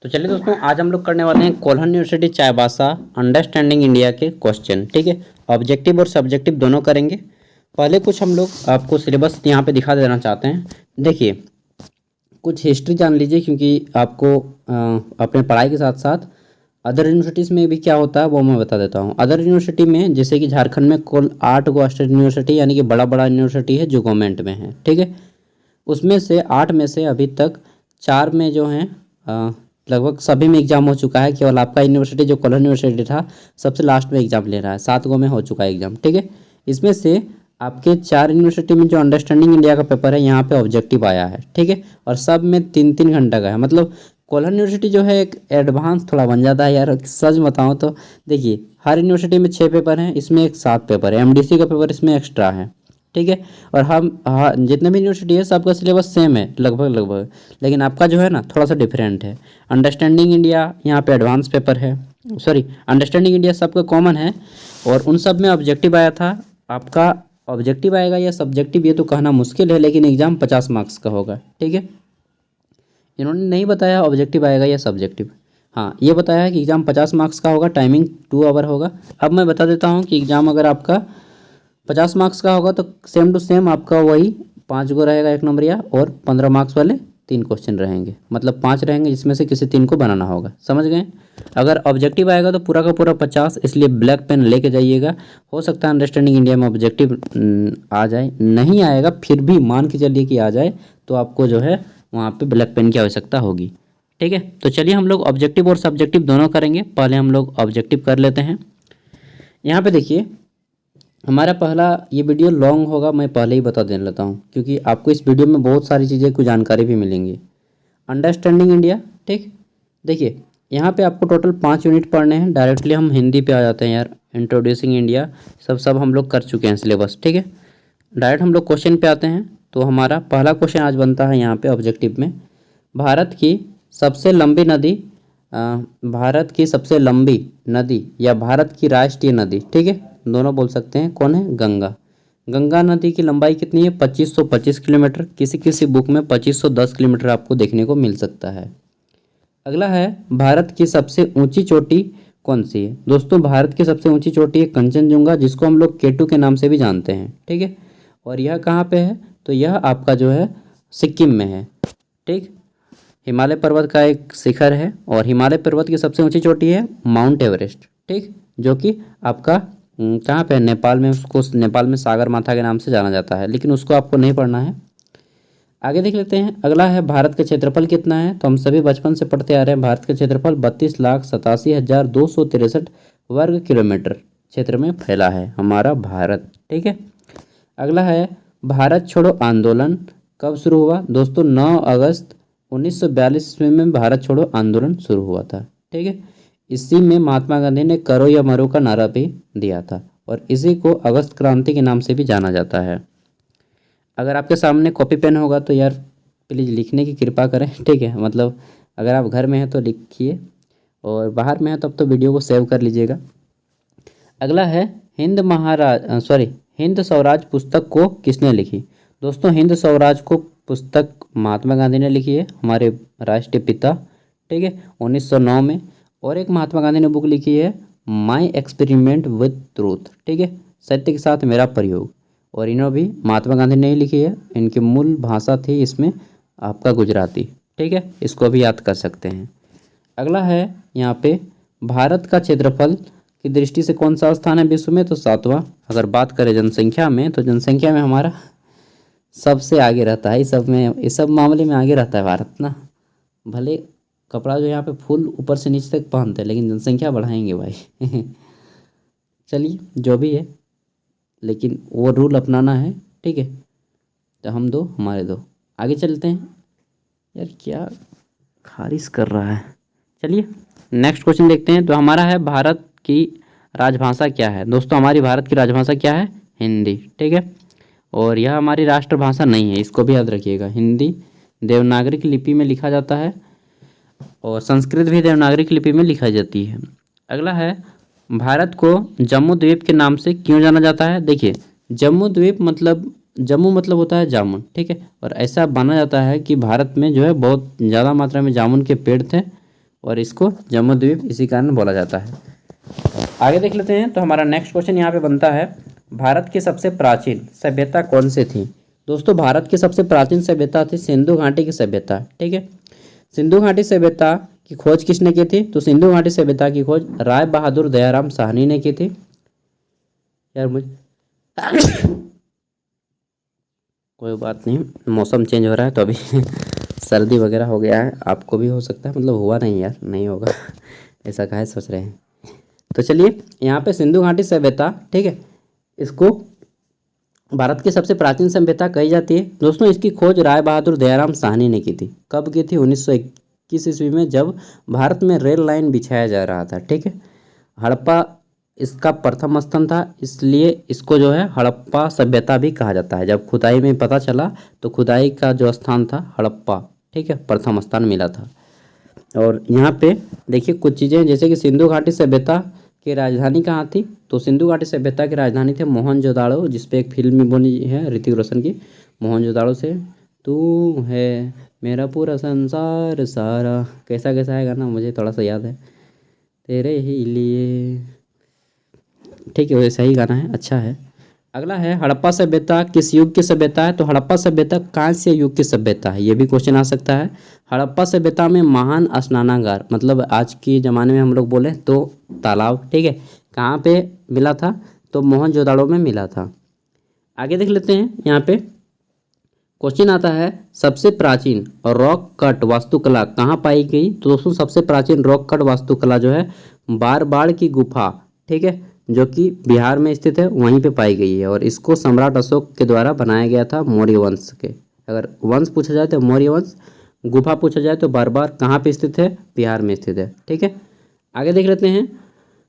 तो चलिए दोस्तों, आज हम लोग करने वाले हैं Kolhan university Chaibasa understanding India के क्वेश्चन। ठीक है, ऑब्जेक्टिव और सब्जेक्टिव दोनों करेंगे। पहले कुछ हम लोग आपको सिलेबस यहाँ पे दिखा देना चाहते हैं। देखिए, कुछ हिस्ट्री जान लीजिए, क्योंकि आपको अपने पढ़ाई के साथ साथ अदर यूनिवर्सिटीज़ में भी क्या होता है वो मैं बता देता हूँ। अदर यूनिवर्सिटी में जैसे कि झारखंड में कुल 8 गो स्टेट यूनिवर्सिटी यानी कि बड़ा बड़ा यूनिवर्सिटी है जो गवर्नमेंट में है। ठीक है, उसमें से 8 में से अभी तक 4 में जो हैं लगभग सभी में एग्ज़ाम हो चुका है। केवल आपका यूनिवर्सिटी जो कोल्हन यूनिवर्सिटी था सबसे लास्ट में एग्ज़ाम ले रहा है। 7 गो में हो चुका है एग्ज़ाम। ठीक है, इसमें से आपके 4 यूनिवर्सिटी में जो अंडरस्टैंडिंग इंडिया का पेपर है यहाँ पे ऑब्जेक्टिव आया है। ठीक है, और सब में 3-3 घंटा का है। मतलब कोल्हन यूनिवर्सिटी जो है एक एडवांस थोड़ा बन जाता है यार। सच बताऊँ तो देखिए, हर यूनिवर्सिटी में 6 पेपर हैं, इसमें एक 7 पेपर है। एमडीसी का पेपर इसमें एक्स्ट्रा है। ठीक है, और हम जितने भी यूनिवर्सिटी है सबका सिलेबस सेम है लगभग, लेकिन आपका जो है ना थोड़ा सा डिफरेंट है। अंडरस्टैंडिंग इंडिया यहाँ पे एडवांस पेपर है, सॉरी अंडरस्टैंडिंग इंडिया सबका कॉमन है, और उन सब में ऑब्जेक्टिव आया था। आपका ऑब्जेक्टिव आएगा या सब्जेक्टिव ये तो कहना मुश्किल है, लेकिन एग्ज़ाम 50 मार्क्स का होगा। ठीक है, इन्होंने नहीं बताया ऑब्जेक्टिव आएगा या सब्जेक्टिव। हाँ, ये बताया है कि एग्ज़ाम 50 मार्क्स का होगा, टाइमिंग 2 आवर होगा। अब मैं बता देता हूँ कि एग्ज़ाम अगर आपका 50 मार्क्स का होगा तो सेम टू सेम आपका वही 5 गो रहेगा 1 नंबरिया, और 15 मार्क्स वाले 3 क्वेश्चन रहेंगे। मतलब 5 रहेंगे जिसमें से किसी 3 को बनाना होगा। समझ गए? अगर ऑब्जेक्टिव आएगा तो पूरा का पूरा 50, इसलिए ब्लैक पेन लेके जाइएगा। हो सकता है अंडरस्टैंडिंग इंडिया में ऑब्जेक्टिव आ जाए, नहीं आएगा फिर भी मान के चलिए कि आ जाए तो आपको जो है वहाँ पे ब्लैक पेन की आवश्यकता होगी। ठीक है, तो चलिए हम लोग ऑब्जेक्टिव और सब्जेक्टिव दोनों करेंगे। पहले हम लोग ऑब्जेक्टिव कर लेते हैं। यहाँ पे देखिए, हमारा पहला ये वीडियो लॉन्ग होगा, मैं पहले ही बता देने लेता हूँ, क्योंकि आपको इस वीडियो में बहुत सारी चीज़ें कुछ जानकारी भी मिलेंगी। अंडरस्टैंडिंग इंडिया, ठीक, देखिए यहाँ पे आपको टोटल 5 यूनिट पढ़ने हैं। डायरेक्टली हम हिंदी पे आ जाते हैं यार। इंट्रोड्यूसिंग इंडिया सब हम लोग कर चुके हैं सिलेबस। ठीक है, डायरेक्ट हम लोग क्वेश्चन पे आते हैं। तो हमारा पहला क्वेश्चन आज बनता है यहाँ पे ऑब्जेक्टिव में, भारत की सबसे लंबी नदी, भारत की सबसे लंबी नदी या भारत की राष्ट्रीय नदी, ठीक है, दोनों बोल सकते हैं, कौन है? गंगा। गंगा नदी की लंबाई कितनी है? 2525 किलोमीटर। किसी किसी बुक में 2510 किलोमीटर आपको देखने को मिल सकता है। अगला है, भारत की सबसे ऊंची चोटी कौन सी है? दोस्तों, भारत की सबसे ऊंची चोटी है कंचनजुंगा, जिसको हम लोग केटू के नाम से भी जानते हैं। ठीक है, और यह कहाँ पे है? तो यह आपका जो है सिक्किम में है। ठीक, हिमालय पर्वत का एक शिखर है, और हिमालय पर्वत की सबसे ऊंची चोटी है माउंट एवरेस्ट। ठीक, जो कि आपका कहाँ पे है? नेपाल में। उसको नेपाल में सागर माथा के नाम से जाना जाता है, लेकिन उसको आपको नहीं पढ़ना है। आगे देख लेते हैं। अगला है, भारत का क्षेत्रफल कितना है? तो हम सभी बचपन से पढ़ते आ रहे हैं, भारत का क्षेत्रफल 32,87,263 वर्ग किलोमीटर क्षेत्र में फैला है हमारा भारत। ठीक है, अगला है, भारत छोड़ो आंदोलन कब शुरू हुआ? दोस्तों, 9 अगस्त 1942 ईस्वी में भारत छोड़ो आंदोलन शुरू हुआ था। ठीक है, इसी में महात्मा गांधी ने करो या मरो का नारा भी दिया था, और इसी को अगस्त क्रांति के नाम से भी जाना जाता है। अगर आपके सामने कॉपी पेन होगा तो यार प्लीज़ लिखने की कृपा करें। ठीक है, मतलब अगर आप घर में हैं तो लिखिए, और बाहर में हैं तब तो वीडियो को सेव कर लीजिएगा। अगला है, हिंद स्वराज पुस्तक को किसने लिखी? दोस्तों, हिंद स्वराज को पुस्तक महात्मा गांधी ने लिखी है, हमारे राष्ट्रीय पिता। ठीक है, 1909 में। और एक महात्मा गांधी ने बुक लिखी है, माई एक्सपेरिमेंट विद ट्रूथ। ठीक है, सत्य के साथ मेरा प्रयोग, और इन्होंने भी महात्मा गांधी ने ही लिखी है। इनकी मूल भाषा थी इसमें आपका गुजराती। ठीक है, इसको भी याद कर सकते हैं। अगला है, यहाँ पे भारत का क्षेत्रफल की दृष्टि से कौन सा स्थान है विश्व में? तो 7वां। अगर बात करें जनसंख्या में, तो जनसंख्या में हमारा सबसे आगे रहता है। इस सब मामले में आगे रहता है भारत ना। भले कपड़ा जो यहाँ पे फुल ऊपर से नीचे तक पहनते हैं, लेकिन जनसंख्या बढ़ाएंगे भाई। चलिए, जो भी है, लेकिन वो रूल अपनाना है। ठीक है, तो हम दो हमारे दो। आगे चलते हैं। यार क्या खारिश कर रहा है। चलिए नेक्स्ट क्वेश्चन देखते हैं। तो हमारा है, भारत की राजभाषा क्या है? दोस्तों, हमारी भारत की राजभाषा क्या है? हिंदी। ठीक है, और यह हमारी राष्ट्रभाषा नहीं है, इसको भी याद रखिएगा। हिंदी देवनागरी लिपि में लिखा जाता है, और संस्कृत भी देवनागरी लिपि में लिखी जाती है। अगला है, भारत को जम्मू द्वीप के नाम से क्यों जाना जाता है? देखिए, जम्मू द्वीप मतलब, जम्मू मतलब होता है जामुन। ठीक है, और ऐसा माना जाता है कि भारत में जो है बहुत ज़्यादा मात्रा में जामुन के पेड़ थे, और इसको जम्बूद्वीप इसी कारण बोला जाता है। आगे देख लेते हैं। तो हमारा नेक्स्ट क्वेश्चन यहाँ पे बनता है, भारत की सबसे प्राचीन सभ्यता कौन सी थी। दोस्तों भारत की सबसे प्राचीन सभ्यता थी सिंधु घाटी की सभ्यता। ठीक है, सिंधु घाटी सभ्यता की खोज किसने की थी। तो सिंधु घाटी सभ्यता की खोज राय बहादुर दयाराम साहनी ने की थी। यार मुझे कोई बात नहीं, मौसम चेंज हो रहा है तो अभी सर्दी वगैरह हो गया है, आपको भी हो सकता है, मतलब हुआ नहीं यार, नहीं होगा ऐसा काहे सोच रहे हैं। तो चलिए यहाँ पे सिंधु घाटी सभ्यता, ठीक है, इसको भारत की सबसे प्राचीन सभ्यता कही जाती है। दोस्तों इसकी खोज राय बहादुर दयाराम साहनी ने की थी। कब की थी? 1921 ईस्वी में, जब भारत में रेल लाइन बिछाया जा रहा था। ठीक है, हड़प्पा इसका प्रथम स्थान था, इसलिए इसको जो है हड़प्पा सभ्यता भी कहा जाता है। जब खुदाई में पता चला तो खुदाई का जो स्थान था हड़प्पा, ठीक है, प्रथम स्थान मिला था। और यहाँ पे देखिए कुछ चीज़ें, जैसे कि सिंधु घाटी सभ्यता की राजधानी कहाँ थी। तो सिंधु घाटी सभ्यता की राजधानी थी मोहनजोदाड़ो, जिसपे एक फिल्म भी बनी है ऋतिक रोशन की, मोहनजोदाड़ो से तू है मेरा पूरा संसार सारा, कैसा कैसा है गाना मुझे थोड़ा सा याद है, तेरे ही लिए, ठीक है, वैसा ही गाना है, अच्छा है। अगला है हड़प्पा सभ्यता किस युग की सभ्यता है। तो हड़प्पा सभ्यता कांस्य युग की सभ्यता है, ये भी क्वेश्चन आ सकता है। हड़प्पा सभ्यता में महान स्नानागार, मतलब आज के ज़माने में हम लोग बोले तो तालाब, ठीक है, कहाँ पे मिला था। तो मोहनजोदाड़ो में मिला था। आगे देख लेते हैं। यहाँ पे क्वेश्चन आता है सबसे प्राचीन रॉक कट वास्तुकला कहाँ पाई गई। तो दोस्तों सबसे प्राचीन रॉक कट वास्तुकला जो है बारबाड़ की गुफा, ठीक है, जो कि बिहार में स्थित है, वहीं पे पाई गई है। और इसको सम्राट अशोक के द्वारा बनाया गया था, मौर्य वंश के। अगर वंश पूछा जाए तो मौर्य वंश, गुफा पूछा जाए तो बारबाड़ कहाँ पे स्थित है, बिहार में स्थित है। ठीक है, आगे देख लेते हैं।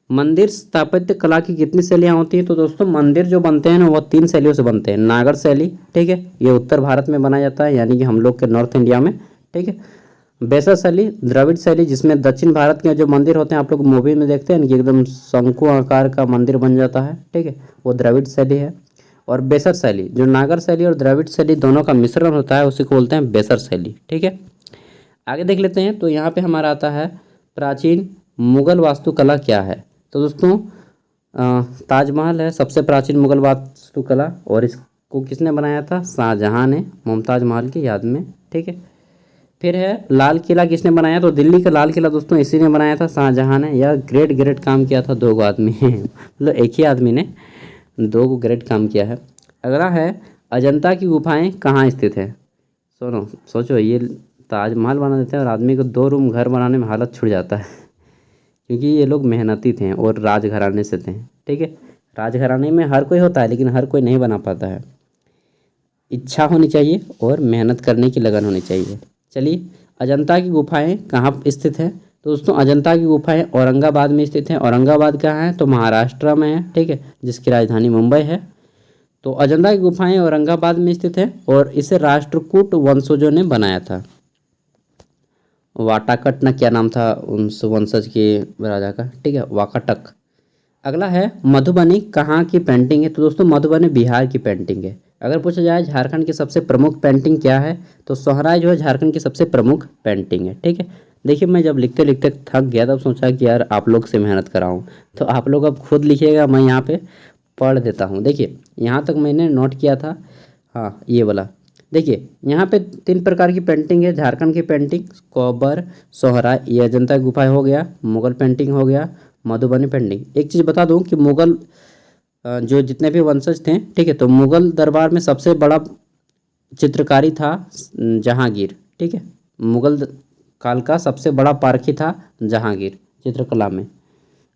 मंदिर स्थापत्य कला की कितनी शैलियाँ होती हैं। तो दोस्तों मंदिर जो बनते हैं ना वो 3 शैलियों से बनते हैं। नागर शैली, ठीक है, ये उत्तर भारत में बनाया जाता है, यानी कि हम लोग के नॉर्थ इंडिया में। ठीक है, बैसर शैली, द्रविड़ शैली, जिसमें दक्षिण भारत के जो मंदिर होते हैं आप लोग मूवी में देखते हैं कि एकदम शंकु आकार का मंदिर बन जाता है, ठीक है, वो द्रविड़ शैली है। और बैसर शैली, जो नागर शैली और द्रविड़ शैली दोनों का मिश्रण होता है, उसी को बोलते हैं बैसर शैली। ठीक है, आगे देख लेते हैं। तो यहाँ पे हमारा आता है प्राचीन मुगल वास्तुकला क्या है। तो दोस्तों ताजमहल है सबसे प्राचीन मुगल वास्तुकला, और इसको किसने बनाया था, शाहजहां ने, मुमताज महल की याद में। ठीक है, फिर है लाल किला किसने बनाया। तो दिल्ली का लाल किला दोस्तों इसी ने बनाया था, शाहजहां ने। यार ग्रेट काम किया था 2 आदमी मतलब एक ही आदमी ने 2 को ग्रेट काम किया है। अगला है अजंता की गुफाएं कहाँ स्थित है। सोचो ये ताजमहल बना देते हैं और आदमी को 2 रूम घर बनाने में हालत छूट जाता है, क्योंकि ये लोग मेहनती थे और राजघराने से थे। ठीक है, राजघराने में हर कोई होता है लेकिन हर कोई नहीं बना पाता है, इच्छा होनी चाहिए और मेहनत करने की लगन होनी चाहिए। चलिए अजंता की गुफाएं कहाँ स्थित है। तो दोस्तों अजंता की गुफाएं औरंगाबाद में स्थित हैं। औरंगाबाद कहाँ है, तो महाराष्ट्र में है, ठीक है, जिसकी राजधानी मुंबई है। तो अजंता की गुफाएं औरंगाबाद में स्थित है और इसे राष्ट्रकूट वंशजों ने बनाया था। वाटाकट ना क्या नाम था उन वंशज के राजा का, ठीक है, वाकाटक। अगला है मधुबनी कहाँ की पेंटिंग है। तो दोस्तों मधुबनी बिहार की पेंटिंग है। अगर पूछा जाए झारखंड की सबसे प्रमुख पेंटिंग क्या है, तो सोहराय जो है झारखंड की सबसे प्रमुख पेंटिंग है। ठीक है, देखिए मैं जब लिखते लिखते थक गया तब सोचा कि यार आप लोग से मेहनत कराऊं, तो आप लोग अब खुद लिखिएगा, मैं यहाँ पे पढ़ देता हूँ। देखिए यहाँ तक मैंने नोट किया था, हाँ ये वाला देखिए, यहाँ पे 3 प्रकार की पेंटिंग है झारखंड की पेंटिंग, कोबर, सोहराय, ये अजंता गुफा हो गया, मुगल पेंटिंग हो गया, मधुबनी पेंटिंग। एक चीज़ बता दूं कि मुगल जो जितने भी वंशज थे, ठीक है, तो मुगल दरबार में सबसे बड़ा चित्रकारी था जहांगीर। ठीक है, मुगल काल का सबसे बड़ा पारखी था जहांगीर चित्रकला में।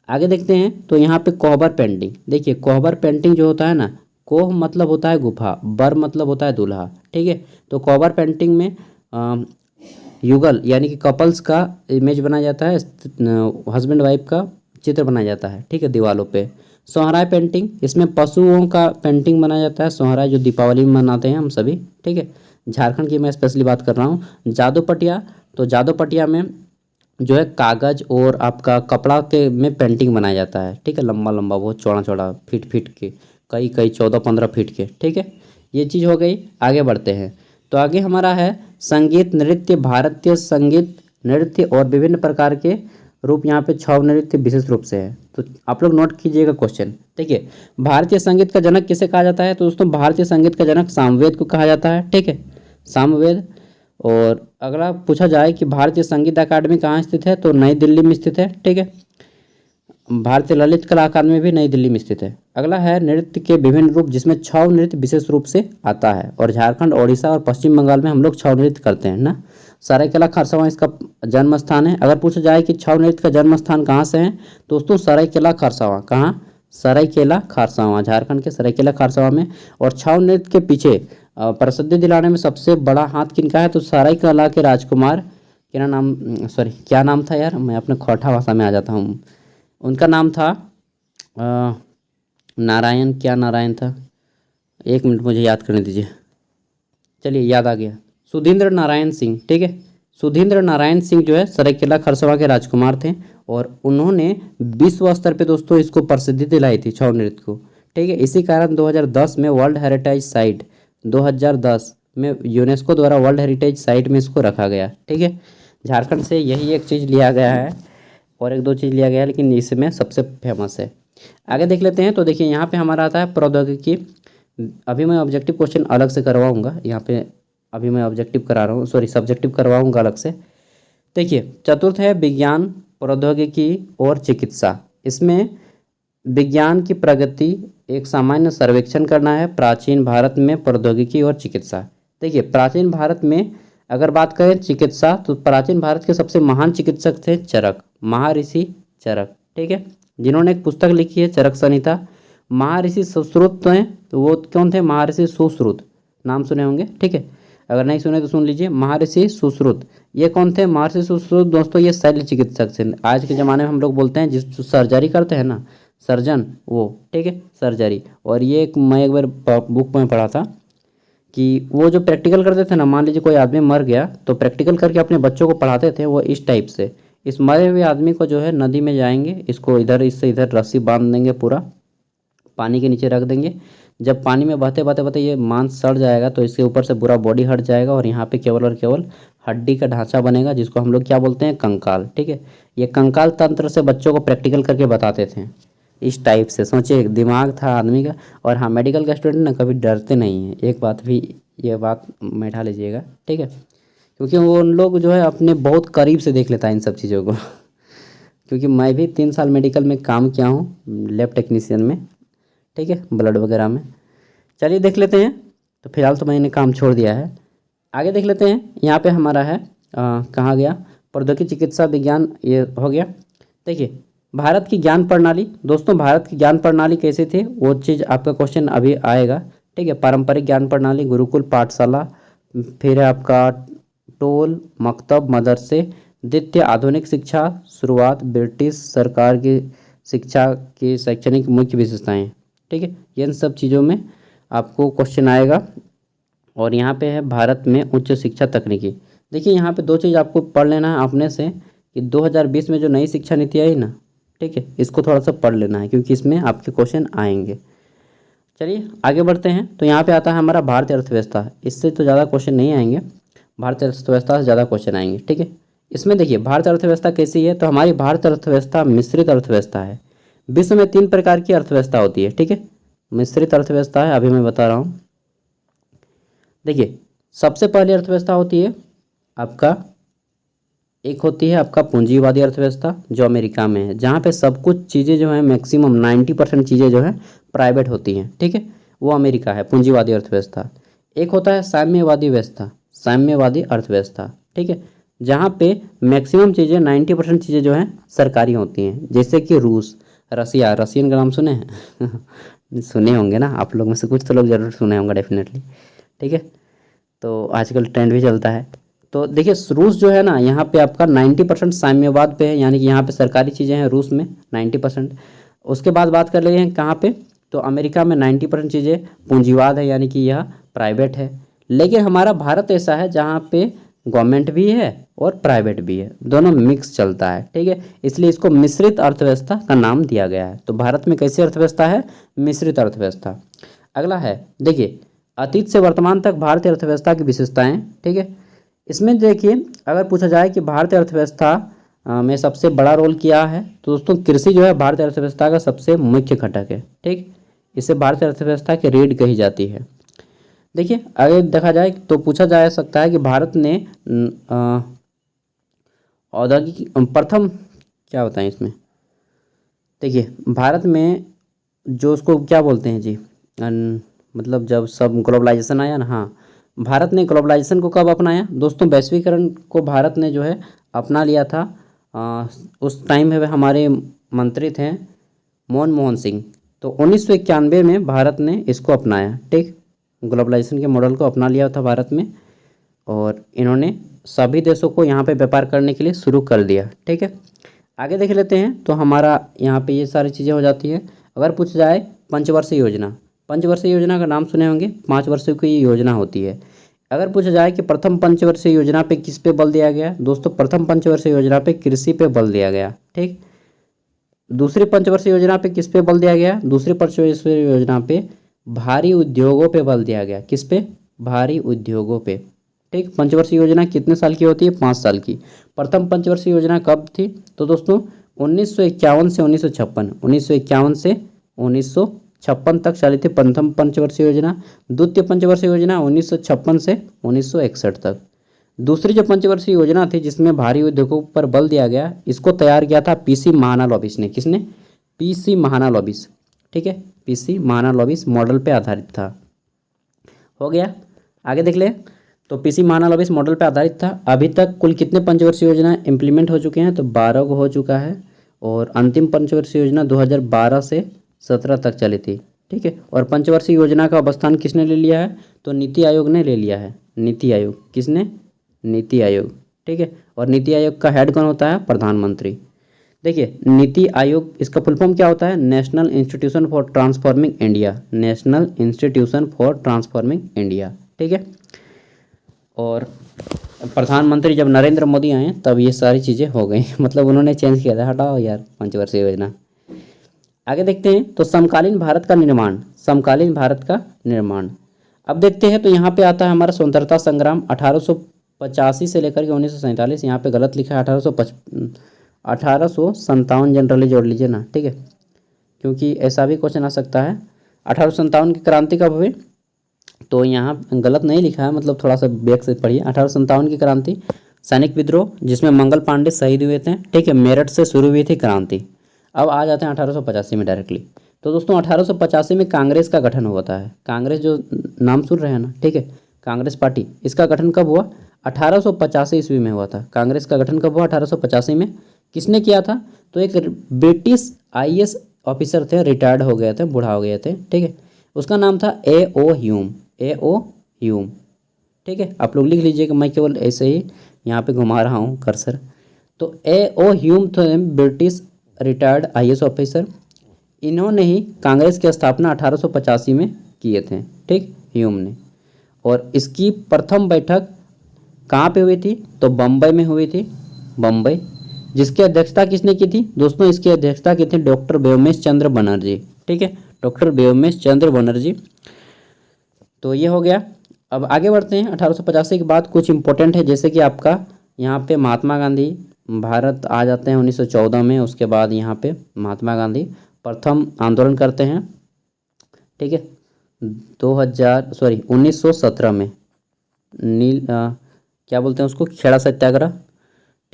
आगे देखते हैं। तो यहाँ पे कोहबर पेंटिंग, देखिए कोहबर पेंटिंग जो होता है ना, कोह मतलब होता है गुफा, बर मतलब होता है दूल्हा। ठीक है, तो कोहबर पेंटिंग में युगल यानी कि कपल्स का इमेज बनाया जाता है, हस्बैंड वाइफ का चित्र बनाया जाता है, ठीक है, दीवारों पे। सोहराय पेंटिंग, इसमें पशुओं का पेंटिंग बनाया जाता है, सोहराय जो दीपावली में मनाते हैं हम सभी। ठीक है, झारखंड की मैं स्पेशली बात कर रहा हूँ। जादू पटिया, तो जादू पटिया में जो है कागज और आपका कपड़ा के में पेंटिंग बनाया जाता है। ठीक है, लंबा लंबा बहुत चौड़ा चौड़ा फीट के, कई 14-15 फीट के। ठीक है, ये चीज़ हो गई। आगे बढ़ते हैं। तो आगे हमारा है संगीत नृत्य, भारतीय संगीत नृत्य और विभिन्न प्रकार के रूप यहाँ पे छौ नृत्य विशेष रूप से है। तो आप लोग नोट कीजिएगा क्वेश्चन। देखिए, भारतीय संगीत का जनक किसे कहा जाता है? तो दोस्तों भारतीय संगीत का जनक सामवेद को कहा जाता है। ठीक है, सामवेद। और अगला पूछा जाए कि भारतीय संगीत अकादमी कहाँ स्थित है? तो नई दिल्ली में स्थित है। ठीक है, भारतीय ललित कला अकादमी भी नई दिल्ली में स्थित है। अगला है नृत्य के विभिन्न रूप, जिसमें छौ नृत्य विशेष रूप से आता है। और झारखंड, ओडिशा और पश्चिम बंगाल में हम लोग छौ नृत्य करते हैं ना। सरायकेला खरसावां इसका जन्म स्थान है। अगर पूछा जाए कि छौ नृत्य का जन्म स्थान कहाँ से है? दोस्तों सरायकेला खरसावां। कहाँ? सरायकेला खरसावां, झारखंड के सरायकेला खरसावां में। और छौ नृत्य के पीछे प्रसिद्धि दिलाने में सबसे बड़ा हाथ किनका है? तो सरायकेला के राजकुमार, क्या नाम था यार, मैं अपने खोटा भाषा में आ जाता हूँ। उनका नाम था नारायण, क्या नारायण था, एक मिनट मुझे याद करने दीजिए। चलिए याद आ गया, सुधींद्र नारायण सिंह। ठीक है, सुधींद्र नारायण सिंह जो है सरायकेला खरसावां के राजकुमार थे। और उन्होंने विश्व स्तर पे दोस्तों इसको प्रसिद्धि दिलाई थी, छौ नृत्य को। ठीक है, इसी कारण 2010 में वर्ल्ड हेरिटेज साइट, 2010 में यूनेस्को द्वारा वर्ल्ड हेरिटेज साइट में इसको रखा गया। ठीक है, झारखंड से यही एक चीज़ लिया गया है और एक दो चीज़ लिया गया है, लेकिन इसमें सबसे फेमस है। आगे देख लेते हैं। तो देखिए यहाँ पे हमारा आता है प्रौद्योगिकी। अभी मैं ऑब्जेक्टिव क्वेश्चन अलग से करवाऊंगा यहाँ पे, अभी मैं ऑब्जेक्टिव करा रहा हूँ, सब्जेक्टिव करवाऊंगा अलग से। देखिए चतुर्थ है विज्ञान, प्रौद्योगिकी और चिकित्सा। इसमें विज्ञान की प्रगति एक सामान्य सर्वेक्षण करना है प्राचीन भारत में प्रौद्योगिकी और चिकित्सा। देखिए प्राचीन भारत में अगर बात करें चिकित्सा, तो प्राचीन भारत के सबसे महान चिकित्सक थे चरक, महर्षि चरक। ठीक है, जिन्होंने एक पुस्तक लिखी है चरक संहिता। महर्षि सुश्रुत हैं, तो वो कौन थे? महर्षि सुश्रुत, नाम सुने होंगे। ठीक है, अगर नहीं सुने तो सुन लीजिए, महर्षि सुश्रुत। ये कौन थे? महर्षि सुश्रुत दोस्तों ये शल्य चिकित्सक थे। आज के ज़माने में हम लोग बोलते हैं जिस सर्जरी करते हैं ना, सर्जन, वो। ठीक है, सर्जरी। और ये मैं एक बार बुक में पढ़ा था कि वो जो प्रैक्टिकल करते थे ना, मान लीजिए कोई आदमी मर गया तो प्रैक्टिकल करके अपने बच्चों को पढ़ाते थे। वो इस टाइप से, इस मरे हुए आदमी को जो है नदी में जाएंगे, इसको इधर इससे इधर रस्सी बांध देंगे, पूरा पानी के नीचे रख देंगे। जब पानी में बहते बहते बहते ये मांस सड़ जाएगा तो इसके ऊपर से पूरा बॉडी हट जाएगा और यहाँ पे केवल और केवल हड्डी का ढांचा बनेगा, जिसको हम लोग क्या बोलते हैं? कंकाल। ठीक है, ये कंकाल तंत्र से बच्चों को प्रैक्टिकल करके बताते थे इस टाइप से। सोचिए दिमाग था आदमी का। और हाँ, मेडिकल का स्टूडेंट ना कभी डरते नहीं हैं, एक बात भी, ये बात बैठा लीजिएगा। ठीक है, क्योंकि वो उन लोग जो है अपने बहुत करीब से देख लेता है इन सब चीज़ों को क्योंकि मैं भी 3 साल मेडिकल में काम किया हूँ, लैब टेक्नीशियन में। ठीक है, ब्लड वगैरह में। चलिए देख लेते हैं। तो फिलहाल तो मैंने काम छोड़ दिया है, आगे देख लेते हैं। यहाँ पे हमारा है कहाँ गया? प्रौद्योगिकी, चिकित्सा, विज्ञान, ये हो गया। देखिए भारत की ज्ञान प्रणाली। दोस्तों भारत की ज्ञान प्रणाली कैसे थी, वो चीज़ आपका क्वेश्चन अभी आएगा। ठीक है, पारंपरिक ज्ञान प्रणाली, गुरुकुल पाठशाला, फिर है आपका टोल, मकतब, मदरसे। द्वितीय आधुनिक शिक्षा शुरुआत, ब्रिटिश सरकार की शिक्षा की शैक्षणिक मुख्य विशेषताएं। ठीक है, इन सब चीज़ों में आपको क्वेश्चन आएगा। और यहाँ पे है भारत में उच्च शिक्षा तकनीकी। देखिए यहाँ पे 2 चीज़ आपको पढ़ लेना है अपने से कि 2020 में जो नई शिक्षा नीति आई ना, ठीक है, इसको थोड़ा सा पढ़ लेना है क्योंकि इसमें आपके क्वेश्चन आएंगे। चलिए आगे बढ़ते हैं। तो यहाँ पे आता है हमारा भारतीय अर्थव्यवस्था। इससे तो ज़्यादा क्वेश्चन नहीं आएंगे, भारतीय अर्थव्यवस्था से ज़्यादा क्वेश्चन आएंगे। ठीक है, इसमें देखिए भारतीय अर्थव्यवस्था कैसी है? तो हमारी भारतीय अर्थव्यवस्था मिश्रित अर्थव्यवस्था है। विश्व में 3 प्रकार की अर्थव्यवस्था होती है। ठीक है, मिश्रित अर्थव्यवस्था है, अभी मैं बता रहा हूँ। देखिए सबसे पहली अर्थव्यवस्था होती है आपका, एक होती है आपका पूंजीवादी अर्थव्यवस्था जो अमेरिका में है, जहाँ पे सब कुछ चीज़ें जो हैं मैक्सिमम 90% चीज़ें जो हैं प्राइवेट होती हैं। ठीक है, वो अमेरिका है, पूंजीवादी अर्थव्यवस्था। एक होता है साम्यवादी व्यवस्था, साम्यवादी अर्थव्यवस्था। ठीक है, जहाँ पे मैक्सिमम चीज़ें 90% चीज़ें जो हैं सरकारी होती हैं, जैसे कि रूस, रसिया। रसियन का नाम सुने हैं सुने होंगे ना आप लोग में से कुछ तो लोग ज़रूर सुने होंगे डेफिनेटली। ठीक है, तो आजकल ट्रेंड भी चलता है। तो देखिए रूस जो है ना, यहाँ पे आपका 90% साम्यवाद पे है, यानी कि यहाँ पे सरकारी चीज़ें हैं रूस में 90%। उसके बाद बात कर लेते हैं कहाँ पे? तो अमेरिका में 90% चीज़ें पूंजीवाद है, यानी कि यह प्राइवेट है। लेकिन हमारा भारत ऐसा है जहाँ पे गवर्नमेंट भी है और प्राइवेट भी है, दोनों मिक्स चलता है। ठीक है, इसलिए इसको मिश्रित अर्थव्यवस्था का नाम दिया गया है। तो भारत में कैसी अर्थव्यवस्था है? मिश्रित अर्थव्यवस्था। अगला है देखिए अतीत से वर्तमान तक भारतीय अर्थव्यवस्था की विशेषताएं। ठीक है, इसमें देखिए, अगर पूछा जाए कि भारतीय अर्थव्यवस्था में सबसे बड़ा रोल क्या है, तो दोस्तों कृषि जो है भारतीय अर्थव्यवस्था का सबसे मुख्य घटक है। ठीक, इसे भारतीय अर्थव्यवस्था की रीढ़ कही जाती है। देखिए, अगर देखा जाए तो पूछा जा सकता है कि भारत ने औद्योगिक प्रथम क्या होता है इसमें, देखिए भारत में जो उसको क्या बोलते हैं जी, मतलब जब सब ग्लोबलाइजेशन आया ना, हाँ, भारत ने ग्लोबलाइजेशन को कब अपनाया दोस्तों, वैश्वीकरण को भारत ने जो है अपना लिया था। उस टाइम में हमारे मंत्री थे मनमोहन सिंह, तो 1991 में भारत ने इसको अपनाया। ठीक, ग्लोबलाइजेशन के मॉडल को अपना लिया था भारत में, और इन्होंने सभी देशों को यहाँ पे व्यापार करने के लिए शुरू कर दिया। ठीक है, आगे देख लेते हैं। तो हमारा यहाँ पे ये सारी चीज़ें हो जाती है। अगर पूछा जाए पंचवर्षीय योजना, पंचवर्षीय योजना का नाम सुने होंगे, 5 वर्षों की ये योजना होती है। अगर पूछा जाए कि प्रथम पंचवर्षीय योजना पे किस पे बल दिया गया दोस्तों, प्रथम पंचवर्षीय योजना पे कृषि पे बल दिया गया। ठीक, दूसरी पंचवर्षीय योजना पे किस पे बल दिया गया, दूसरी पंचवर्षीय योजना पे भारी उद्योगों पे बल दिया गया। किस पे, भारी उद्योगों पे। ठीक, पंचवर्षीय योजना कितने साल की होती है, 5 साल की। प्रथम पंचवर्षीय योजना कब थी, तो दोस्तों 1951 से 1956, 1951 से 1956 तक चली थी प्रथम पंचवर्षीय योजना। द्वितीय पंचवर्षीय योजना 1956 से 1961 तक। दूसरी जो पंचवर्षीय योजना थी जिसमें भारी उद्योगों पर बल दिया गया, इसको तैयार किया था पीसी महाना लॉबिस ने। किसने, पीसी महाना लॉबिस। ठीक है, पीसी महाना लॉबिस मॉडल पे आधारित था। हो गया, आगे देख ले। तो पीसी महाना लॉबिस मॉडल पे आधारित था। अभी तक कुल कितने पंचवर्षीय योजना इंप्लीमेंट हो चुके हैं, तो 12 को हो चुका है, और अंतिम पंचवर्षीय योजना 2012 से 17 तक चली थी। ठीक है, और पंचवर्षीय योजना का अवस्थान किसने ले लिया है, तो नीति आयोग ने ले लिया है। नीति आयोग, किसने, नीति आयोग। ठीक है, और नीति आयोग का हेड कौन होता है, प्रधानमंत्री। देखिए, नीति आयोग इसका फुल फॉर्म क्या होता है, national institution for transforming India, national institution for transforming India. ठीक है, और प्रधानमंत्री जब नरेंद्र मोदी आए तब ये सारी चीज़ें हो गई मतलब उन्होंने चेंज किया था, हटाओ यार पंचवर्षीय योजना। आगे देखते हैं। तो समकालीन भारत का निर्माण, समकालीन भारत का निर्माण। अब देखते हैं, तो यहाँ पे आता है हमारा स्वतंत्रता संग्राम 1885 से लेकर के 1947। यहाँ पे गलत लिखा है 1857 जनरली जोड़ लीजिए ना। ठीक है, क्योंकि ऐसा भी क्वेश्चन आ सकता है। 1857 की क्रांति कब हुई, तो यहाँ गलत नहीं लिखा है, मतलब थोड़ा सा बैक से पढ़िए। 1857 की क्रांति सैनिक विद्रोह जिसमें मंगल पांडे शहीद हुए थे। ठीक है, मेरठ से शुरू हुई थी क्रांति। अब आ जाते हैं 1885 में डायरेक्टली। तो दोस्तों 1885 में कांग्रेस का गठन होता है। कांग्रेस जो नाम सुन रहे हैं ना, ठीक है, कांग्रेस पार्टी, इसका गठन कब हुआ, 1885 ईस्वी में हुआ था। कांग्रेस का गठन कब हुआ, 1885 में। किसने किया था, तो एक ब्रिटिश आईएएस ऑफिसर थे, रिटायर्ड हो गए थे, बूढ़ा हो गए थे। ठीक है, उसका नाम था A.O. Hume, A.O. ह्यूम। ठीक है, आप लोग लिख लीजिएगा, मैं केवल ऐसे ही यहाँ पे घुमा रहा हूँ कर्सर। तो A.O. ह्यूम थे ब्रिटिश रिटायर्ड आईएएस ऑफिसर। इन्होंने ही कांग्रेस की स्थापना 1885 में किए थे। ठीक, ह्यूम ने। और इसकी प्रथम बैठक कहाँ पे हुई थी, तो बम्बई में हुई थी, बम्बई। जिसकी अध्यक्षता किसने की थी दोस्तों, इसकी अध्यक्षता की थी डॉक्टर व्योमेश चंद्र बनर्जी। ठीक है, डॉक्टर व्योमेश चंद्र बनर्जी। तो ये हो गया। अब आगे बढ़ते हैं। 1885 के बाद कुछ इंपॉर्टेंट है, जैसे कि आपका यहाँ पे महात्मा गांधी भारत आ जाते हैं 1914 में। उसके बाद यहाँ पे महात्मा गांधी प्रथम आंदोलन करते हैं। ठीक है, 1917 में क्या बोलते हैं उसको, खेड़ा सत्याग्रह।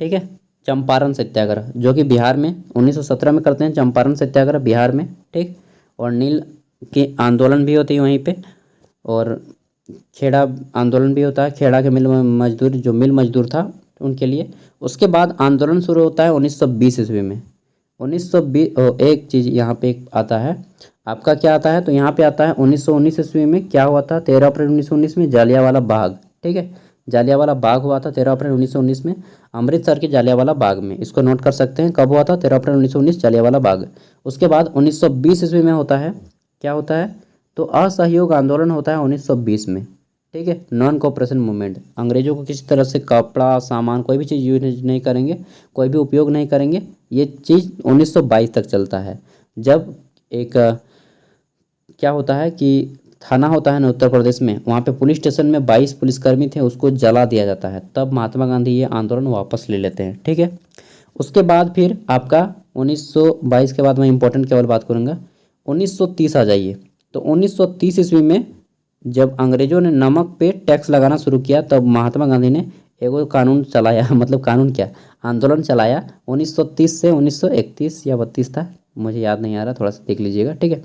ठीक है, चंपारण सत्याग्रह, जो कि बिहार में 1917 में करते हैं, चंपारण सत्याग्रह बिहार में। ठीक, और नील के आंदोलन भी होती है वहीं पे, और खेड़ा आंदोलन भी होता है, खेड़ा के मिल मजदूर, जो मिल मजदूर था उनके लिए। उसके बाद आंदोलन शुरू होता है 1920 ईस्वी में। 1920 एक चीज़ यहाँ पे एक आता है आपका, क्या आता है, तो यहाँ पे आता है 1919 ईस्वी में क्या हुआ था, 13 अप्रैल 1919 में जालियांवाला बाग। ठीक है, जालियांवाला बाग हुआ था 13 अप्रैल 1919 में, अमृतसर के जालियांवाला बाग में। इसको नोट कर सकते हैं, कब हुआ था, 13 अप्रैल 1919 जालियांवाला बाग। उसके बाद 1920 ईस्वी में होता है, क्या होता है, तो असहयोग आंदोलन होता है 1920 में। ठीक है, नॉन कोऑपरेशन मूवमेंट। अंग्रेजों को किसी तरह से कपड़ा सामान कोई भी चीज़ यूज नहीं करेंगे, कोई भी उपयोग नहीं करेंगे। ये चीज़ 1922 तक चलता है, जब एक क्या होता है कि थाना होता है ना उत्तर प्रदेश में, वहाँ पे पुलिस स्टेशन में 22 पुलिसकर्मी थे, उसको जला दिया जाता है। तब महात्मा गांधी ये आंदोलन वापस ले लेते हैं, ठीक है। उसके बाद फिर आपका 1922 के बाद मैं इंपॉर्टेंट केवल बात करूँगा, 1930 आ जाइए। तो 1930 ईस्वी में जब अंग्रेजों ने नमक पे टैक्स लगाना शुरू किया, तब महात्मा गांधी ने एगो कानून चलाया मतलब कानून क्या, आंदोलन चलाया। 1930 से 1931 या 32 था, मुझे याद नहीं आ रहा, थोड़ा सा देख लीजिएगा, ठीक है।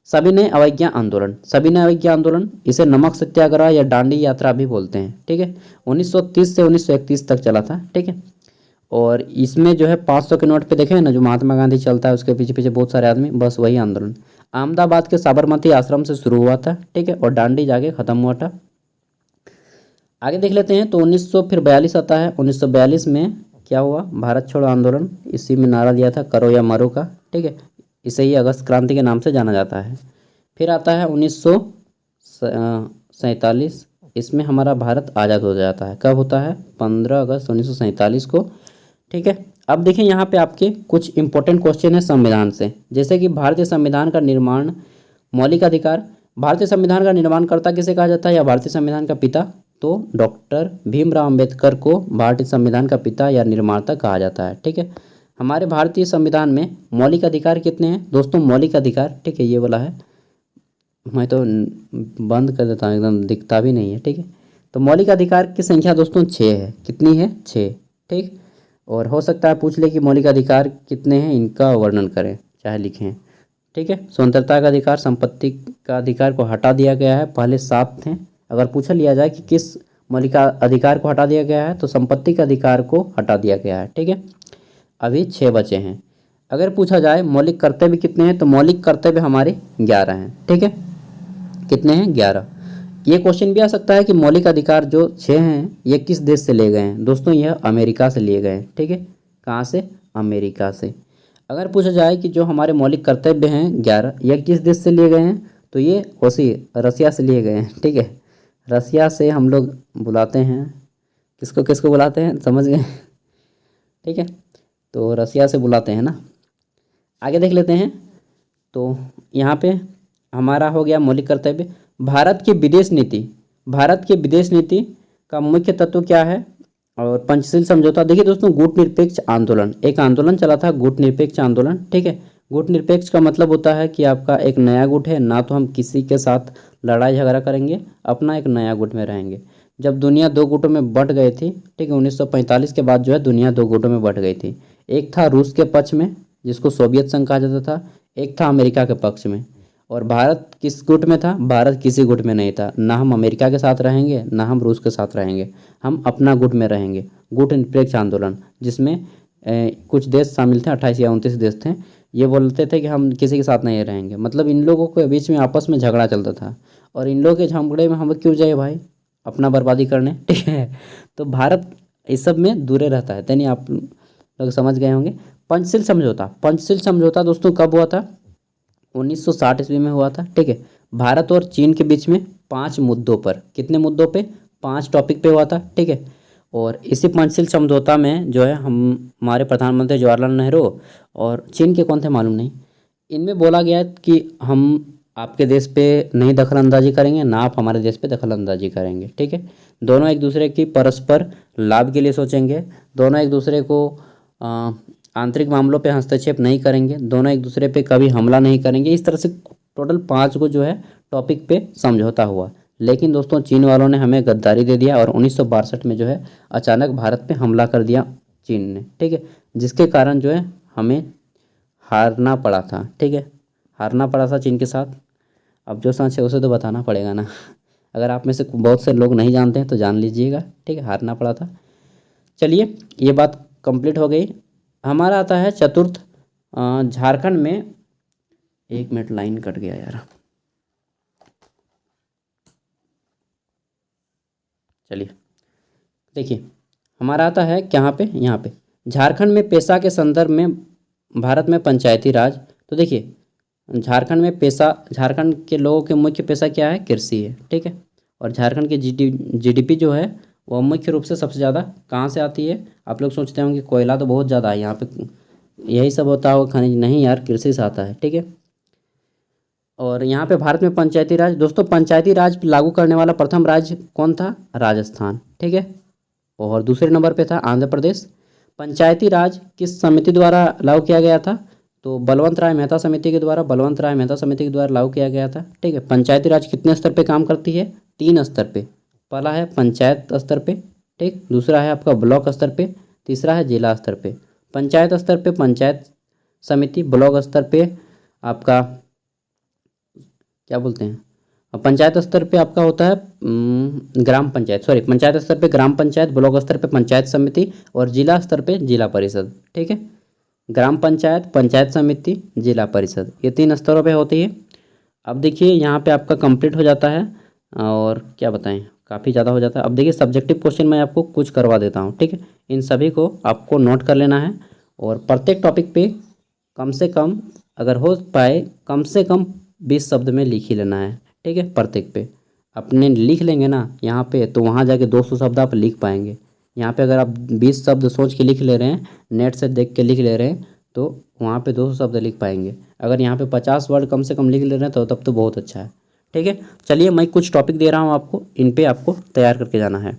सविनय अवज्ञा आंदोलन, सविनय अवज्ञा आंदोलन, इसे नमक सत्याग्रह या डांडी यात्रा भी बोलते हैं, ठीक है। 1930 से 1931 तक चला था, ठीक है। और इसमें जो है 500 के नोट पे देखें ना, जो महात्मा गांधी चलता है उसके पीछे पीछे बहुत सारे आदमी, बस वही आंदोलन अहमदाबाद के साबरमती आश्रम से शुरू हुआ था, ठीक है, और डांडी जाके खत्म हुआ था। आगे देख लेते हैं। तो 1942 आता है। 1942 में क्या हुआ, भारत छोड़ो आंदोलन, इसी में नारा दिया था करो या मरो का, ठीक है। इसे ही अगस्त क्रांति के नाम से जाना जाता है। फिर आता है 1947, इसमें हमारा भारत आज़ाद हो जाता है। कब होता है, 15 अगस्त 1947 को, ठीक है। अब देखिए यहाँ पे आपके कुछ इंपॉर्टेंट क्वेश्चन है संविधान से, जैसे कि भारतीय संविधान का निर्माण, मौलिक अधिकार। भारतीय संविधान का निर्माणकर्ता किसे कहा जाता है या भारतीय संविधान का पिता, तो डॉक्टर भीमराव अंबेडकर को भारतीय संविधान का पिता या निर्माता कहा जाता है, ठीक है। हमारे भारतीय संविधान में मौलिक अधिकार कितने हैं दोस्तों, मौलिक अधिकार, ठीक है, ये वाला है, मैं तो बंद कर देता हूँ, एकदम दिखता भी नहीं है, ठीक है। तो मौलिक अधिकार की संख्या दोस्तों 6 है, कितनी है, 6, ठीक। और हो सकता है पूछ ले कि मौलिक अधिकार कितने हैं, इनका वर्णन करें, चाहे लिखें, ठीक है। स्वतंत्रता का अधिकार, संपत्ति का अधिकार को हटा दिया गया है, पहले 7 थे। अगर पूछा लिया जाए कि किस मौलिक अधिकार को हटा दिया गया है, तो संपत्ति के अधिकार को हटा दिया गया है, ठीक है। अभी 6 बचे हैं। अगर पूछा जाए मौलिक कर्तव्य कितने हैं, तो मौलिक कर्तव्य हमारे 11 हैं, ठीक है। कितने हैं, 11। ये क्वेश्चन भी आ सकता है कि मौलिक अधिकार जो 6 हैं ये किस देश से लिए गए हैं, दोस्तों यह अमेरिका से लिए गए हैं, ठीक है। कहाँ से, अमेरिका से। अगर पूछा जाए कि जो हमारे मौलिक कर्तव्य हैं 11, ये किस देश से लिए गए हैं, तो ये रसिया से लिए गए हैं, ठीक है। रसिया से हम लोग बुलाते हैं, किसको किसको बुलाते हैं, समझ गए, ठीक है। तो रसिया से बुलाते हैं ना। आगे देख लेते हैं। तो यहाँ पे हमारा हो गया मौलिक कर्तव्य। भारत की विदेश नीति, भारत की विदेश नीति का मुख्य तत्व क्या है, और पंचशील समझौता। देखिए दोस्तों, गुट निरपेक्ष आंदोलन, एक आंदोलन चला था गुट निरपेक्ष आंदोलन, ठीक है। गुट निरपेक्ष का मतलब होता है कि आपका एक नया गुट है, ना तो हम किसी के साथ लड़ाई झगड़ा करेंगे, अपना एक नया गुट में रहेंगे। जब दुनिया 2 गुटों में बट गई थी, ठीक है, 1945 के बाद जो है दुनिया 2 गुटों में बट गई थी। एक था रूस के पक्ष में, जिसको सोवियत संघ कहा जाता था, एक था अमेरिका के पक्ष में। और भारत किस गुट में था, भारत किसी गुट में नहीं था, ना हम अमेरिका के साथ रहेंगे ना हम रूस के साथ रहेंगे, हम अपना गुट में रहेंगे। गुट निरपेक्ष आंदोलन, जिसमें कुछ देश शामिल थे, 28 या 29 देश थे। ये बोलते थे कि हम किसी के साथ नहीं रहेंगे, मतलब इन लोगों के बीच में आपस में झगड़ा चलता था, और इन लोगों के झगड़े में हम क्यों जाए भाई, अपना बर्बादी करने, ठीक है। तो भारत इस सब में दूरे रहता है, यानी आप लोग समझ गए होंगे। पंचशील समझौता, पंचशील समझौता दोस्तों कब हुआ था, 1960 ईस्वी में हुआ था, ठीक है। भारत और चीन के बीच में 5 मुद्दों पर, कितने मुद्दों पे, 5 टॉपिक पे हुआ था, ठीक है। और इसी पंचशील समझौता में जो है हमारे प्रधानमंत्री जवाहरलाल नेहरू और चीन के कौन थे मालूम नहीं, इनमें बोला गया कि हम आपके देश पे नहीं दखल अंदाजी करेंगे, ना आप हमारे देश पे दखल अंदाजी करेंगे, ठीक है। दोनों एक दूसरे की परस्पर लाभ के लिए सोचेंगे, दोनों एक दूसरे को आंतरिक मामलों पे हस्तक्षेप नहीं करेंगे, दोनों एक दूसरे पे कभी हमला नहीं करेंगे। इस तरह से टोटल 5 को जो है टॉपिक पे समझौता हुआ। लेकिन दोस्तों चीन वालों ने हमें गद्दारी दे दिया, और 1962 में जो है अचानक भारत पे हमला कर दिया चीन ने, ठीक है। जिसके कारण जो है हमें हारना पड़ा था, ठीक है, हारना पड़ा था चीन के साथ। अब जो सच है उसे तो बताना पड़ेगा ना, अगर आप में से बहुत से लोग नहीं जानते हैं तो जान लीजिएगा, ठीक है, हारना पड़ा था। चलिए ये बात कंप्लीट हो गई। हमारा आता है चतुर्थ, झारखंड में, 1 मिनट लाइन कट गया यार, चलिए देखिए हमारा आता है कहाँ पे, यहाँ पे झारखंड में पेशा के संदर्भ में भारत में पंचायती राज। तो देखिए झारखंड में पेशा, झारखंड के लोगों के मुख्य पेशा क्या है, कृषि है, ठीक है। और झारखंड की जीडीपी जो है वह मुख्य रूप से सबसे ज़्यादा कहाँ से आती है, आप लोग सोचते होंगे कोयला तो बहुत ज़्यादा है यहाँ पे, यही सब होता होगा खनिज, नहीं यार, कृषि से आता है, ठीक है। और यहाँ पे भारत में पंचायती राज, दोस्तों पंचायती राज लागू करने वाला प्रथम राज्य कौन था? राजस्थान, ठीक है। और दूसरे नंबर पे था आंध्र प्रदेश। पंचायती राज किस समिति द्वारा लागू किया गया था? तो बलवंत राय मेहता समिति के द्वारा, बलवंत राय मेहता समिति के द्वारा लागू किया गया था, ठीक है। पंचायती राज कितने स्तर पे काम करती है? 3 स्तर पे। पहला है पंचायत स्तर पे, ठीक, दूसरा है आपका ब्लॉक स्तर पे, तीसरा है जिला स्तर पे। पंचायत स्तर पे पंचायत समिति, ब्लॉक स्तर पे आपका क्या बोलते हैं, पंचायत स्तर पे आपका होता है ग्राम पंचायत, सॉरी पंचायत स्तर पे ग्राम पंचायत, ब्लॉक स्तर पे पंचायत समिति और जिला स्तर पे जिला परिषद, ठीक है। ग्राम पंचायत, पंचायत समिति, जिला परिषद, ये 3 स्तरों पे होती है। अब देखिए यहाँ पे आपका कंप्लीट हो जाता है और क्या बताएं, काफ़ी ज़्यादा हो जाता है। अब देखिए सब्जेक्टिव क्वेश्चन मैं आपको कुछ करवा देता हूँ, ठीक है। इन सभी को आपको नोट कर लेना है और प्रत्येक टॉपिक पे कम से कम, अगर हो पाए कम से कम 20 शब्द में लिख ही लेना है, ठीक है। प्रत्येक पे अपने लिख लेंगे ना यहाँ पे, तो वहाँ जाके 200 शब्द आप लिख पाएंगे। यहाँ पे अगर आप 20 शब्द सोच के लिख ले रहे हैं, नेट से देख के लिख ले रहे हैं, तो वहाँ पे 200 शब्द लिख पाएंगे। अगर यहाँ पे 50 वर्ड कम से कम लिख ले रहे हैं तो तब तो बहुत अच्छा है, ठीक है। चलिए मैं कुछ टॉपिक दे रहा हूँ आपको, इन पे आपको तैयार करके जाना है।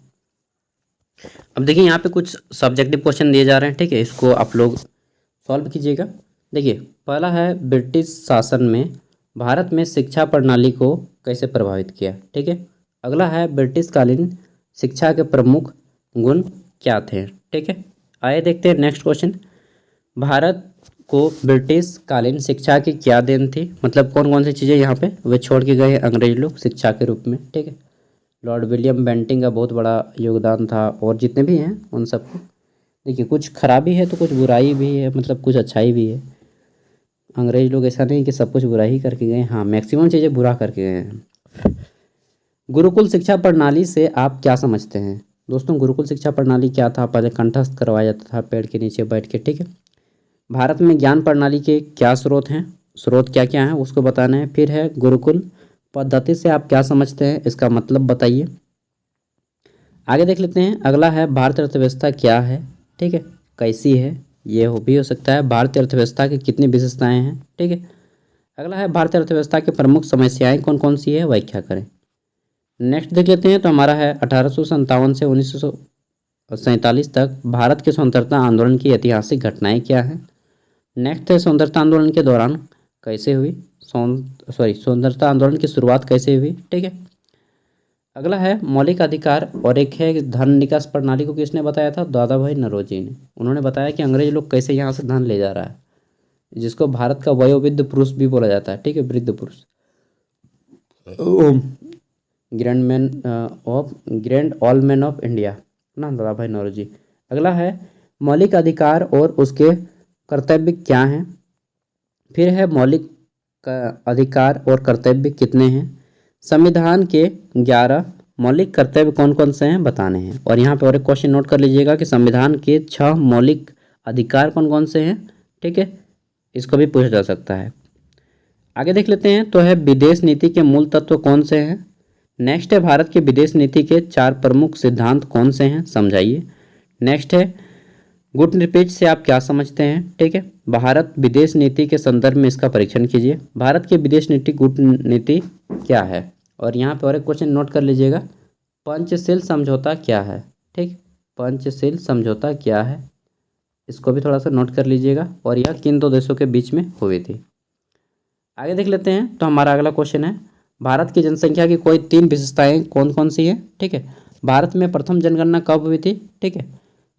अब देखिए यहाँ पे कुछ सब्जेक्टिव क्वेश्चन दिए जा रहे हैं, ठीक है, इसको आप लोग सॉल्व कीजिएगा। देखिए पहला है ब्रिटिश शासन में भारत में शिक्षा प्रणाली को कैसे प्रभावित किया, ठीक है। अगला है ब्रिटिश कालीन शिक्षा के प्रमुख गुण क्या थे, ठीक है। आइए देखते हैं नेक्स्ट क्वेश्चन। भारत को ब्रिटिश कालीन शिक्षा की क्या देन थी, मतलब कौन कौन सी चीज़ें यहाँ पे वे छोड़ के गए अंग्रेज लोग शिक्षा के रूप में, ठीक है। लॉर्ड विलियम बेंटिंग का बहुत बड़ा योगदान था और जितने भी हैं उन सबको। देखिए कुछ खराबी है तो कुछ बुराई भी है, मतलब कुछ अच्छाई भी है। अंग्रेज लोग ऐसा नहीं कि सब कुछ बुरा ही करके गए, हाँ मैक्सिमम चीज़ें बुरा करके गए हैं। गुरुकुल शिक्षा प्रणाली से आप क्या समझते हैं? दोस्तों गुरुकुल शिक्षा प्रणाली क्या था? पहले कंठस्थ करवाया जाता था पेड़ के नीचे बैठ के, ठीक है। भारत में ज्ञान प्रणाली के क्या स्रोत हैं, स्रोत क्या क्या हैं उसको बताना है। फिर है गुरुकुल पद्धति से आप क्या समझते हैं, इसका मतलब बताइए। आगे देख लेते हैं। अगला है भारतीय अर्थव्यवस्था क्या है, ठीक है, कैसी है, ये भी हो सकता है। भारतीय अर्थव्यवस्था की कितनी विशेषताएं हैं, ठीक है। अगला है भारतीय अर्थव्यवस्था की प्रमुख समस्याएं कौन कौन सी है, व्याख्या करें। नेक्स्ट देख लेते हैं। तो हमारा है 1857 से 1947 तक भारत के स्वतंत्रता आंदोलन की ऐतिहासिक घटनाएं क्या हैं। नेक्स्ट है स्वतंत्रता आंदोलन के दौरान कैसे हुई, स्वतंत्रता आंदोलन की शुरुआत कैसे हुई, ठीक है। अगला है मौलिक अधिकार और एक है धन निकास प्रणाली को किसने बताया था? दादा भाई नौरोजी ने। उन्होंने बताया कि अंग्रेज लोग कैसे यहाँ से धन ले जा रहा है, जिसको भारत का वयोवृद्ध पुरुष भी बोला जाता है, ठीक है, वृद्ध पुरुष, grand all man of India ना, दादा भाई नौरोजी। अगला है मौलिक अधिकार और उसके कर्तव्य क्या हैं। फिर है मौलिक अधिकार और कर्तव्य कितने हैं। संविधान के 11 मौलिक कर्तव्य कौन कौन से हैं बताने हैं। और यहाँ पे और एक क्वेश्चन नोट कर लीजिएगा कि संविधान के 6 मौलिक अधिकार कौन कौन से हैं, ठीक है, इसको भी पूछा जा सकता है। आगे देख लेते हैं। तो है विदेश नीति के मूल तत्व कौन से हैं। नेक्स्ट है भारत की विदेश नीति के 4 प्रमुख सिद्धांत कौन से हैं, समझाइए। नेक्स्ट है गुटनिरपेक्ष से आप क्या समझते हैं, ठीक है। भारत विदेश नीति के संदर्भ में इसका परीक्षण कीजिए। भारत की विदेश नीति कूटनीति क्या है। और यहाँ पे और एक क्वेश्चन नोट कर लीजिएगा, पंचशील समझौता क्या है, ठीक, पंचशील समझौता क्या है, इसको भी थोड़ा सा नोट कर लीजिएगा। और यह किन 2 देशों के बीच में हुई थी। आगे देख लेते हैं। तो हमारा अगला क्वेश्चन है भारत की जनसंख्या की कोई 3 विशेषताएं कौन कौन सी हैं, ठीक है। भारत में प्रथम जनगणना कब हुई थी, ठीक है।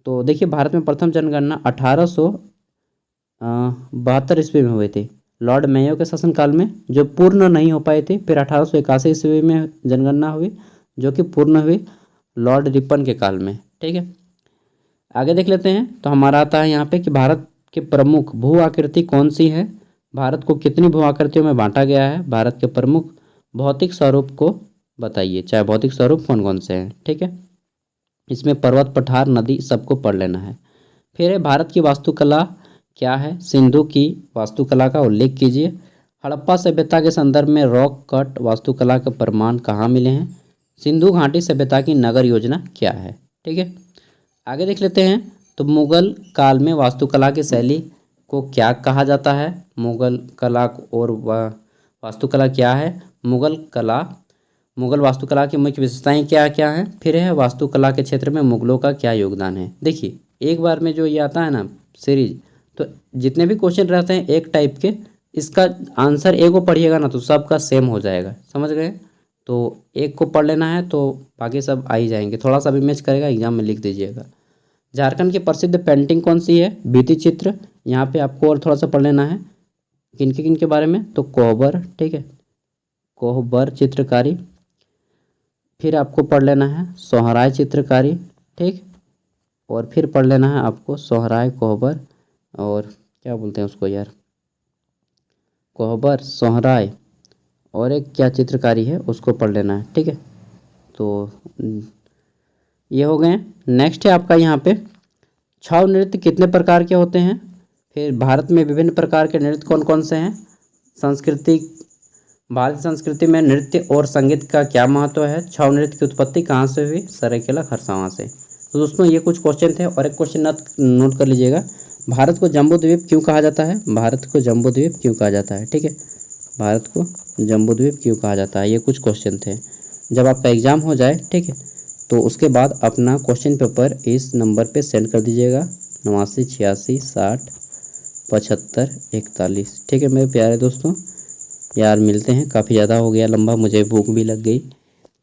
तो देखिए भारत में प्रथम जनगणना 1872 ईस्वी में हुई थी, लॉर्ड मेयो के शासनकाल में, जो पूर्ण नहीं हो पाई थी। फिर 1881 ईस्वी में जनगणना हुई जो कि पूर्ण हुई लॉर्ड रिपन के काल में, ठीक है। आगे देख लेते हैं। तो हमारा आता है यहाँ पे कि भारत के प्रमुख भू आकृति कौन सी है, भारत को कितनी भू आकृतियों में बांटा गया है, भारत के प्रमुख भौतिक स्वरूप को बताइए, चाहे भौतिक स्वरूप कौन कौन से हैं, ठीक है। इसमें पर्वत, पठार, नदी सबको पढ़ लेना है। फिर है भारत की वास्तुकला क्या है, सिंधु की वास्तुकला का उल्लेख कीजिए। हड़प्पा सभ्यता के संदर्भ में रॉक कट वास्तुकला के प्रमाण कहाँ मिले हैं। सिंधु घाटी सभ्यता की नगर योजना क्या है, ठीक है। आगे देख लेते हैं। तो मुगल काल में वास्तुकला की शैली को क्या कहा जाता है, मुगल कला और वास्तुकला क्या है, मुगल वास्तुकला की मुख्य विशेषताएं क्या क्या हैं, फिर है वास्तुकला के क्षेत्र में मुगलों का क्या योगदान है। देखिए एक बार में जो ये आता है ना सीरीज, तो जितने भी क्वेश्चन रहते हैं एक टाइप के, इसका आंसर एक को पढ़िएगा ना तो सबका सेम हो जाएगा, समझ गए। तो एक को पढ़ लेना है तो बाकी सब आ ही जाएंगे, थोड़ा सा भी मैच करेगा एग्जाम में लिख दीजिएगा। झारखंड की प्रसिद्ध पेंटिंग कौन सी है, भित्ति चित्र। यहाँ पे आपको और थोड़ा सा पढ़ लेना है किन के बारे में, तो कोहबर, ठीक है, कोहबर चित्रकारी। फिर आपको पढ़ लेना है सोहराय चित्रकारी, ठीक, और फिर पढ़ लेना है आपको सोहराय कोहबर, और क्या बोलते हैं उसको यार, कोहबर सोहराय, और एक क्या चित्रकारी है उसको पढ़ लेना है, ठीक है। तो ये हो गए। नेक्स्ट है आपका यहाँ पे छाव नृत्य कितने प्रकार के होते हैं, फिर भारत में विभिन्न प्रकार के नृत्य कौन कौन से हैं, संस्कृति, भारतीय संस्कृति में नृत्य और संगीत का क्या महत्व है, छाव नृत्य की उत्पत्ति कहाँ से हुई, सरायकेला खरसावां से। तो दोस्तों ये कुछ क्वेश्चन थे, और एक क्वेश्चन नोट कर लीजिएगा, भारत को जम्बू द्वीप क्यों कहा जाता है, भारत को जम्बू द्वीप क्यों कहा जाता है, ठीक है, भारत को जम्बू द्वीप क्यों कहा जाता है। ये कुछ क्वेश्चन थे। जब आपका एग्ज़ाम हो जाए, ठीक है, तो उसके बाद अपना क्वेश्चन पेपर इस नंबर पे सेंड कर दीजिएगा 89 86 60 75 41, ठीक है मेरे प्यारे दोस्तों। यार मिलते हैं, काफ़ी ज़्यादा हो गया लंबा, मुझे भूख भी लग गई,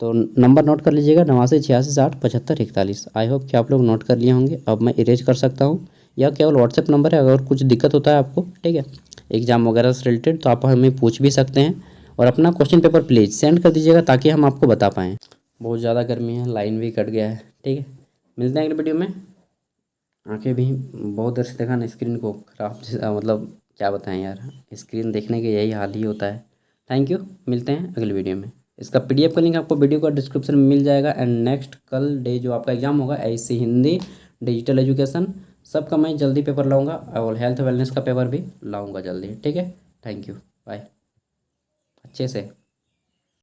तो नंबर नोट कर लीजिएगा 89 86 60 75 41। आई होप कि आप लोग नोट कर लिए होंगे। अब मैं इरेज कर सकता हूँ, यह केवल व्हाट्सएप नंबर है, अगर कुछ दिक्कत होता है आपको, ठीक है, एग्ज़ाम वगैरह से रिलेटेड, तो आप हमें पूछ भी सकते हैं, और अपना क्वेश्चन पेपर प्लीज़ सेंड कर दीजिएगा ताकि हम आपको बता पाएँ। बहुत ज़्यादा गर्मी है, लाइन भी कट गया है, ठीक है, मिलते हैं अगले वीडियो में। आंखें भी बहुत देर से देखा ना स्क्रीन को, खराब मतलब क्या बताएं यार, स्क्रीन देखने के यही हाल ही होता है। थैंक यू, मिलते हैं अगले वीडियो में। इसका PDF का लिंक आपको वीडियो का डिस्क्रिप्शन में मिल जाएगा। एंड नेक्स्ट कल डे जो आपका एग्जाम होगा ऐसे हिंदी, डिजिटल एजुकेशन, सबका मैं जल्दी पेपर लाऊंगा, और हेल्थ वेलनेस का पेपर भी लाऊंगा जल्दी, ठीक है। थैंक यू, बाय, अच्छे से।